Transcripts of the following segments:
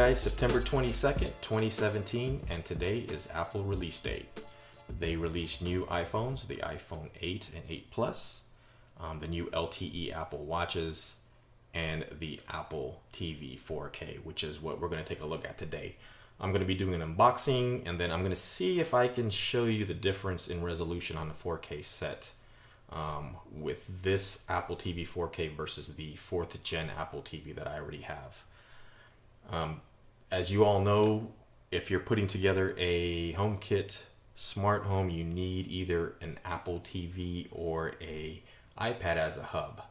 guys, September 22nd, 2017, and today is Apple release date. They released new iPhones, the iPhone 8 and 8 Plus, the new LTE Apple Watches, and the Apple TV 4K, which is what we're going to take a look at today. I'm going to be doing an unboxing, and then I'm going to see if I can show you the difference in resolution on the 4K set with this Apple TV 4K versus the 4th gen Apple TV that I already have. As you all know, if you're putting together a HomeKit smart home, you need either an Apple TV or a iPad as a hub.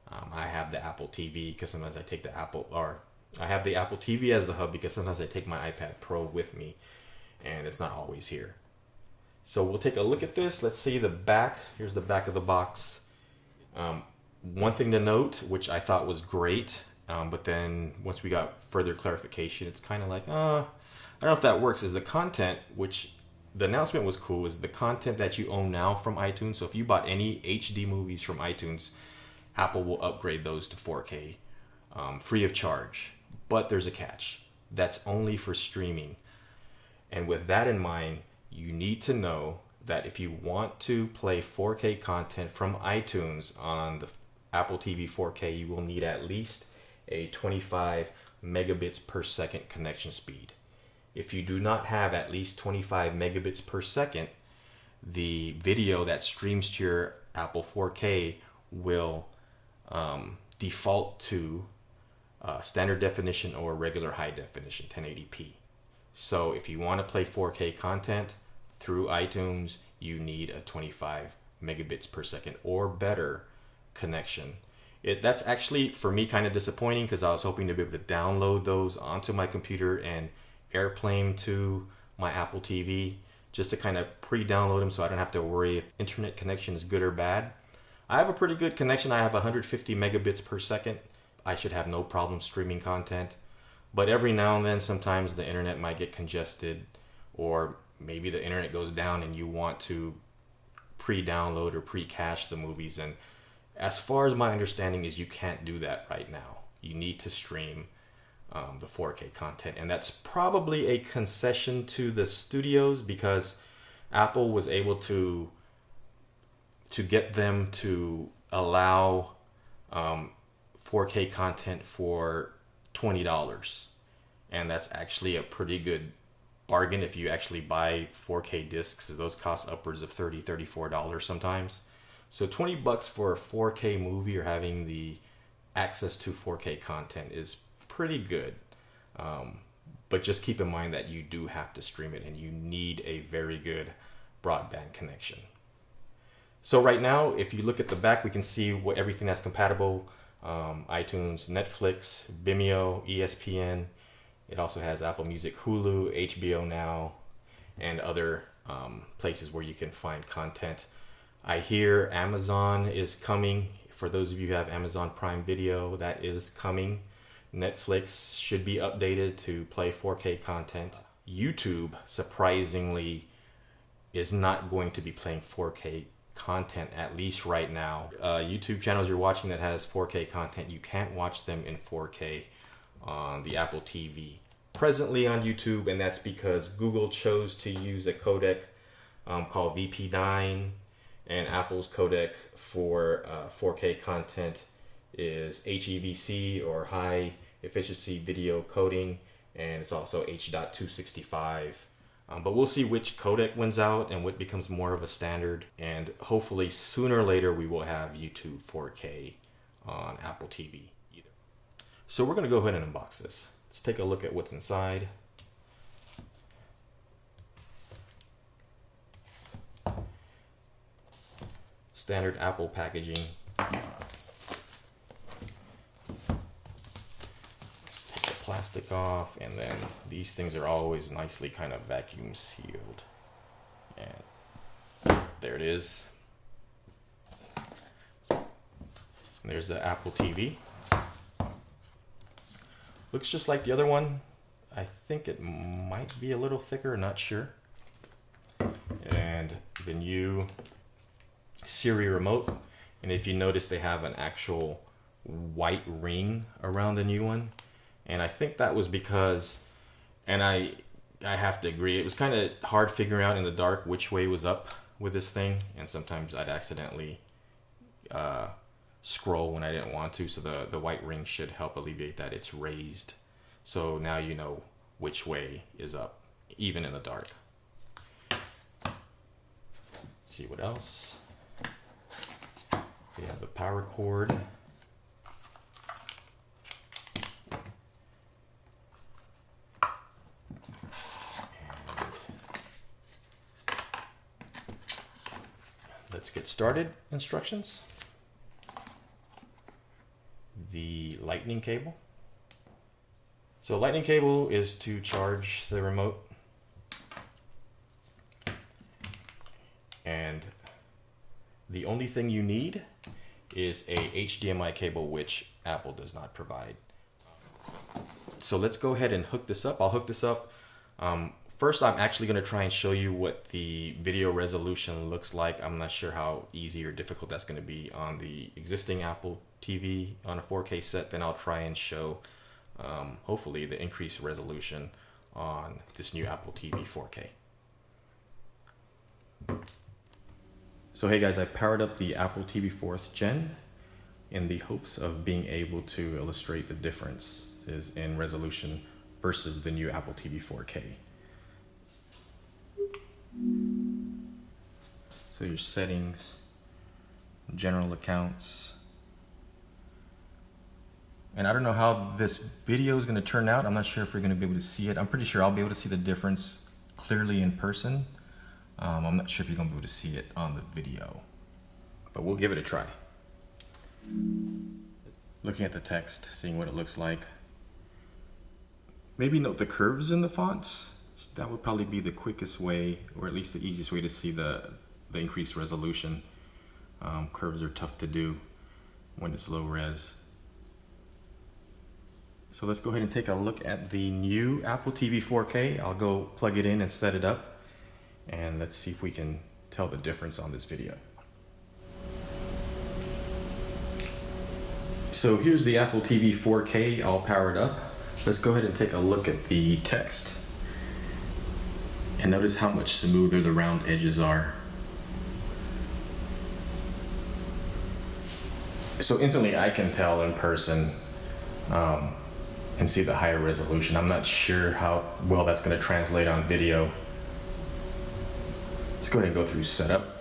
I have the Apple TV because sometimes I take the I have the Apple TV as the hub because sometimes I take my iPad Pro with me and it's not always here. So we'll take a look at this. Let's see the back. Here's the back of the box. One thing to note, which I thought was great, but then once we got further clarification, it's kind of like, I don't know if that works, is the content, which the announcement was cool, is the content that you own now from iTunes. So if you bought any HD movies from iTunes, Apple will upgrade those to 4K free of charge. But there's a catch. That's only for streaming. And with that in mind, you need to know that if you want to play 4K content from iTunes on the Apple TV 4K, you will need at least a 25 megabits per second connection speed. If you do not have at least 25 megabits per second, the video that streams to your Apple 4K will default to standard definition or regular high definition 1080p. So if you want to play 4K content through iTunes, you need a 25 megabits per second or better connection. That's actually, for me, kind of disappointing because I was hoping to be able to download those onto my computer and airplane to my Apple TV just to kind of pre-download them so I don't have to worry if internet connection is good or bad. I have a pretty good connection. I have 150 megabits per second. I should have no problem streaming content. But every now and then, sometimes the internet might get congested, or maybe the internet goes down and you want to pre-download or pre-cache the movies. And as far as my understanding is, you can't do that right now. You need to stream the 4K content. And that's probably a concession to the studios because Apple was able to get them to allow 4K content for $20. And that's actually a pretty good bargain if you actually buy 4K discs. Those cost upwards of $30, $34 sometimes. So $20 for a 4K movie or having the access to 4K content is pretty good. But just keep in mind that you do have to stream it and you need a very good broadband connection. So right now, if you look at the back, we can see everything that's compatible. iTunes, Netflix, Vimeo, ESPN. It also has Apple Music, Hulu, HBO Now, and other places where you can find content. I hear Amazon is coming. For those of you who have Amazon Prime Video, that is coming. Netflix should be updated to play 4K content. YouTube, surprisingly, is not going to be playing 4K content, at least right now. YouTube channels you're watching that has 4K content, you can't watch them in 4K on the Apple TV presently on YouTube, and that's because Google chose to use a codec called VP9, and Apple's codec for 4K content is HEVC, or high efficiency video coding, and it's also H.265. But we'll see which codec wins out and what becomes more of a standard. And hopefully sooner or later we will have YouTube 4K on Apple TV. So we're going to go ahead and unbox this. Let's take a look at what's inside. Standard Apple packaging. Plastic off, and then these things are always nicely kind of vacuum sealed, and there it is. There's the Apple TV. Looks just like the other one. I think it might be a little thicker, not sure. And the new Siri remote, and if you notice, they have an actual white ring around the new one. And I think that was because, and I have to agree, it was kind of hard figuring out in the dark which way was up with this thing, and sometimes I'd accidentally scroll when I didn't want to, so the white ring should help alleviate that. It's raised, so now you know which way is up, even in the dark. Let's see what else. We have the power cord. Let's get started. Instructions. The lightning cable. So lightning cable is to charge the remote. And the only thing you need is a HDMI cable, which Apple does not provide. So let's go ahead and hook this up. I'll hook this up. First, I'm actually going to try and show you what the video resolution looks like. I'm not sure how easy or difficult that's going to be on the existing Apple TV on a 4K set. Then I'll try and show, hopefully, the increased resolution on this new Apple TV 4K. So hey guys, I powered up the Apple TV 4th Gen in the hopes of being able to illustrate the differences in resolution versus the new Apple TV 4K. So your settings, general accounts, and I don't know how this video is going to turn out. I'm not sure if we're going to be able to see it. I'm pretty sure I'll be able to see the difference clearly in person. I'm not sure if you're going to be able to see it on the video, but we'll give it a try. Looking at the text, seeing what it looks like. Maybe note the curves in the fonts. That would probably be the quickest way, or at least the easiest way to see the increased resolution. Curves are tough to do when it's low res. So let's go ahead and take a look at the new Apple TV 4K. I'll go plug it in and set it up, and let's see if we can tell the difference on this video. So here's the Apple TV 4K all powered up. Let's go ahead and take a look at the text. And notice how much smoother the round edges are. So instantly I can tell in person and see the higher resolution. I'm not sure how well that's going to translate on video. Let's go ahead and go through setup.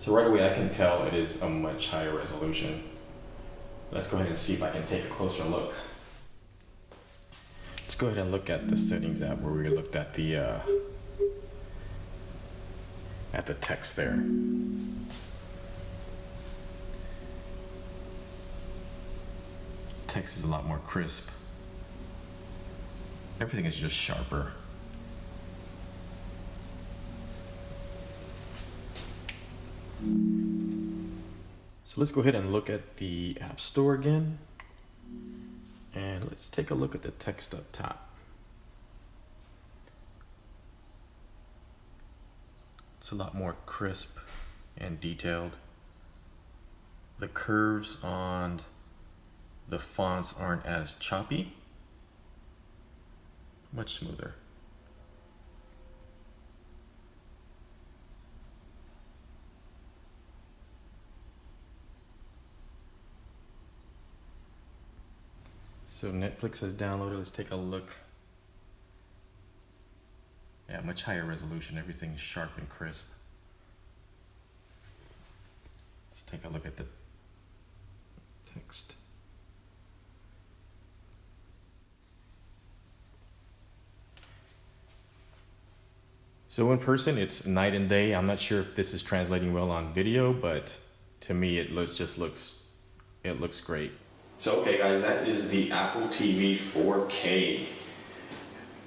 So right away I can tell it is a much higher resolution. Let's go ahead and see if I can take a closer look. Let's go ahead and look at the settings app where we looked at the text there. Text is a lot more crisp. Everything is just sharper. So let's go ahead and look at the App Store again, and let's take a look at the text up top. It's a lot more crisp and detailed. The curves on the fonts aren't as choppy, much smoother. So Netflix has downloaded. Let's take a look. Yeah, much higher resolution. Everything's sharp and crisp. Let's take a look at the text. So in person, it's night and day. I'm not sure if this is translating well on video, but to me, it looks great. So okay guys, that is the Apple TV 4K.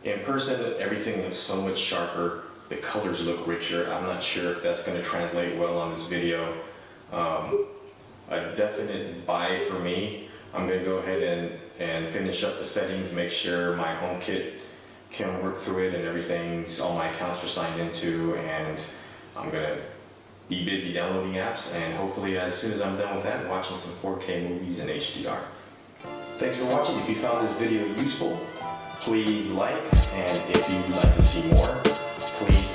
In person, everything looks so much sharper. The colors look richer. I'm not sure if that's going to translate well on this video. A definite buy for me. I'm going to go ahead and finish up the settings, make sure my HomeKit can work through it and everything's, all my accounts are signed into, and I'm going to be busy downloading apps, and hopefully as soon as I'm done with that, watching some 4K movies in HDR. Thanks for watching. If you found this video useful, please like, and if you'd like to see more, please